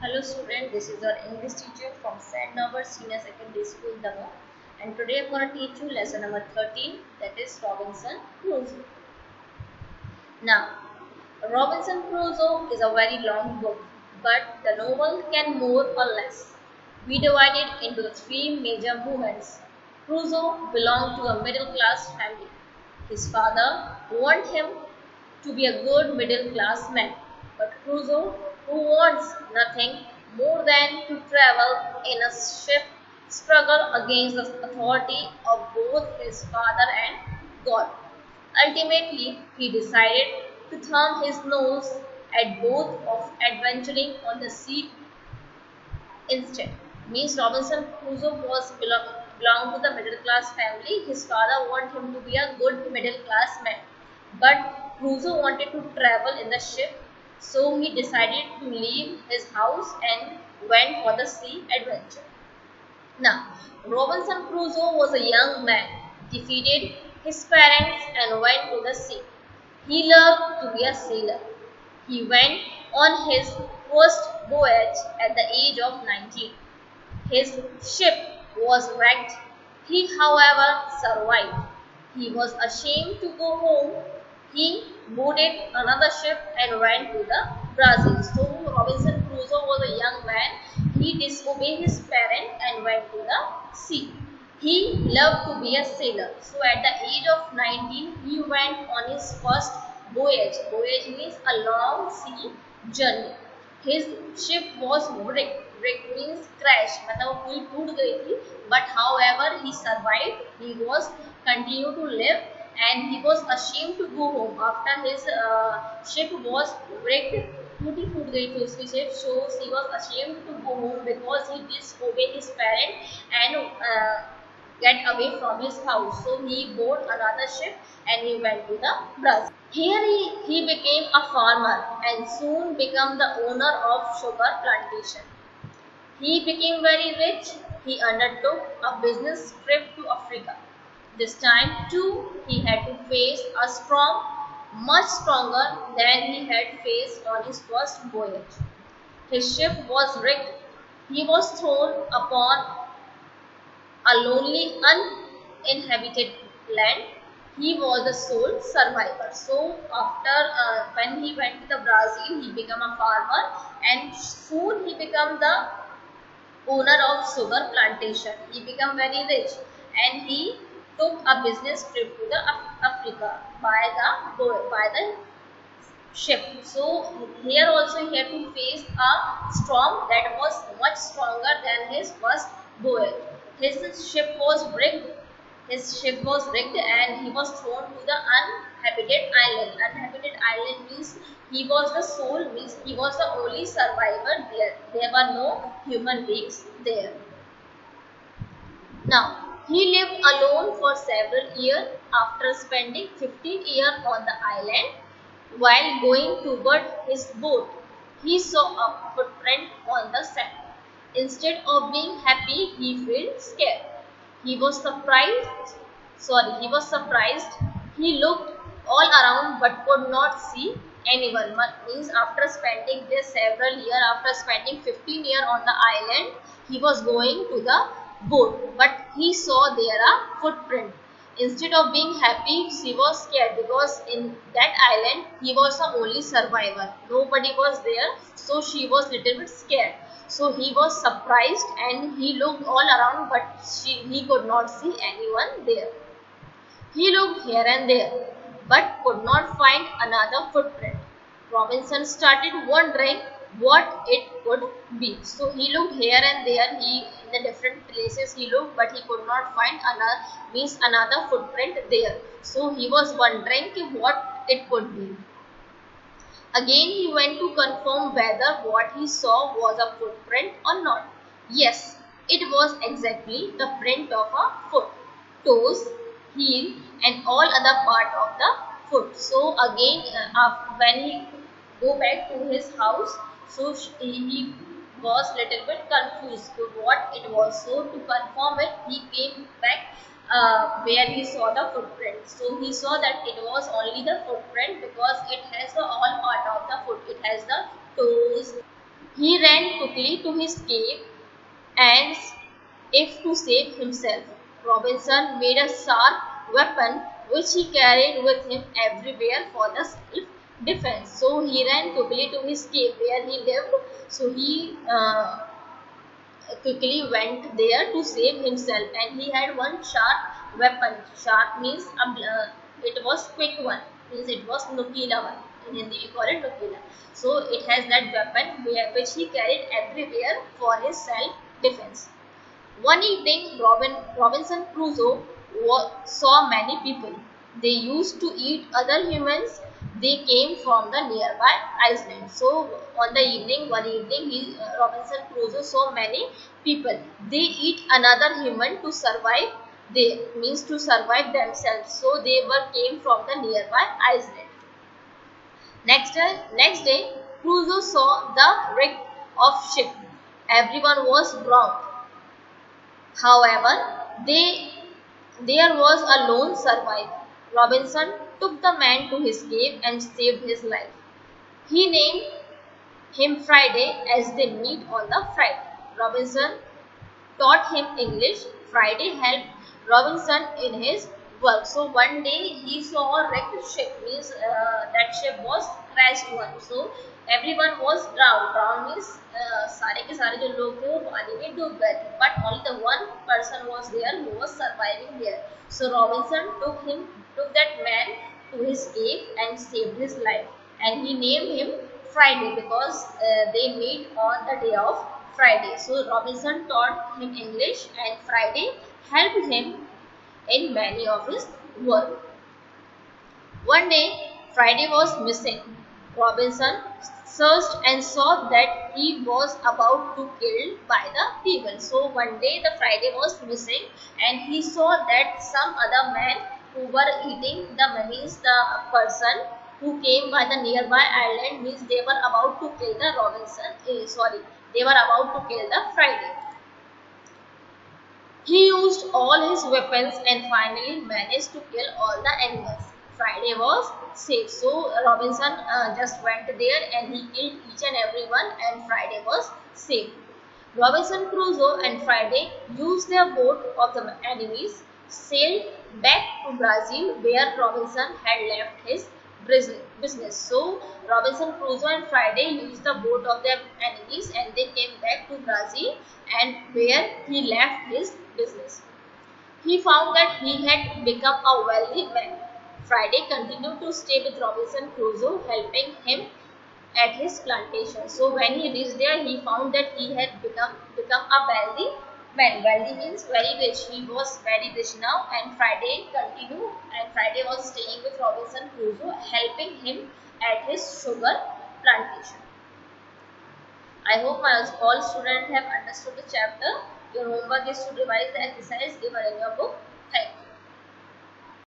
Hello student, this is our English teacher from St. Norbert Senior Secondary School, Damo. And today I'm going to teach you lesson number 13, that is Robinson Crusoe. Now, Robinson Crusoe is a very long book, but the novel can more or less be divided into three major movements. Crusoe belonged to a middle class family. His father wanted him to be a good middle class man, but Crusoe, who wants nothing more than to travel in a ship, struggled against the authority of both his father and God. Ultimately, he decided to thumb his nose at both of adventuring on the sea instead. Means Robinson Crusoe belonged to the middle class family. His father wanted him to be a good middle class man. But Crusoe wanted to travel in the ship, so he decided to leave his house and went for the sea adventure. Now, Robinson Crusoe was a young man, defeated his parents and went to the sea. He loved to be a sailor. He went on his first voyage at the age of 19. His ship was wrecked. He, however, survived. He was ashamed to go home. He boarded another ship and went to the Brazil. So Robinson Crusoe was a young man. He disobeyed his parents and went to the sea. He loved to be a sailor. So at the age of 19, he went on his first voyage. Voyage means a long sea journey. His ship was wrecked. Wrecked means crash. मतलब वो पूरी टूट गई थी. But however he survived. He was continued to live and he was ashamed to go home after his ship was wrecked. टूटी फूट गई थी उसकी ship. So he was ashamed to go home because he disobeyed his parents and get away from his house. So he bought another ship and he went to the Brazil. Here he became a farmer and soon became the owner of sugar plantation. He became very rich. He undertook a business trip to Africa. This time too he had to face a storm much stronger than he had faced on his first voyage. His ship was wrecked. He was thrown upon a lonely, uninhabited land. He was the sole survivor. So after when he went to the Brazil, he became a farmer and soon he became the owner of sugar plantation. He became very rich and he took a business trip to the Africa by the ship. So here also he had to face a storm that was much stronger than his first voyage. His ship was wrecked. His ship was wrecked and he was thrown to the uninhabited island. Uninhabited island means he was the sole, means he was the only survivor there. There were no human beings there. Now, he lived alone for several years after spending 15 years on the island. While going toward his boat, he saw a footprint on the sand. Instead of being happy, he felt scared. He was surprised. He was surprised. He looked all around but could not see anyone. Means after spending this several years, after spending 15 years on the island, he was going to the boat, but he saw there a footprint. Instead of being happy, she was scared because in that island he was the only survivor. Nobody was there, so she was little bit scared. So he was surprised and he looked all around, but he could not see anyone there. He looked here and there, but could not find another footprint. Robinson started wondering what it could be. So he looked here and there, in the different places he looked, but he could not find another footprint there. So he was wondering what it could be. Again he went to confirm whether what he saw was a footprint or not. Yes, it was exactly the print of a foot, toes, heel and all other part of the foot. So again when he go back to his house, so he was little bit confused to what it was. So to confirm it, he came back where he saw the footprint. So he saw that it was only the footprint because it has the all part of the foot. It has the toes, He ran quickly to his cave and if to save himself. Robinson made a sharp weapon which he carried with him everywhere for the self-defense. So he ran quickly to his cave where he lived. So he quickly went there to save himself, and he had one sharp weapon. Sharp means it was quick one, means it was nukila one. In Hindi we call it nukila. So it has that weapon which he carried everywhere for his self defense. One evening, Robinson Crusoe saw many people. They used to eat other humans. They came from the nearby island. So, on the evening, one evening, Robinson Crusoe saw many people. They eat another human to survive. They means to survive themselves. So, they came from the nearby island. Next day, Crusoe saw the wreck of ship. Everyone was drowned. However, there was a lone survivor. Robinson took the man to his cave and saved his life. He named him Friday as they meet on the Friday. Robinson taught him English. Friday helped Robinson in his work. So one day he saw a wrecked ship, means that ship was crashed one. So everyone was drowned. Drowned means सारे के सारे जो लोग थे वो पानी में डूब गए थे. But only the one person was there who was surviving there. So Robinson took that man to his cave and saved his life. And he named him Friday because they meet on the day of Friday. So Robinson taught him English and Friday helped him in many of his work. One day, Friday was missing. Robinson searched and saw that he was about to killed by the people. So one day the Friday was missing and he saw that some other man who were eating the means the person who came by the nearby island, means they were about to kill the they were about to kill the Friday. He used all his weapons and finally managed to kill all the animals. Friday was safe. So Robinson just went there and he killed each and every one, and Friday was safe. Robinson Crusoe and Friday used their boat of the enemies, sailed back to Brazil where Robinson had left his business. So Robinson Crusoe and Friday used the boat of their enemies and they came back to Brazil and where he left his business. He found that he had become a wealthy man. Friday continued to stay with Robinson Crusoe, helping him at his plantation. So when he reached there, he found that he had become a wealthy man. Wealthy means very rich. He was very rich now, and Friday continued, and Friday was staying with Robinson Crusoe, helping him at his sugar plantation. I hope my all students have understood the chapter. Your homework is to revise the exercise given in your book. Thank you.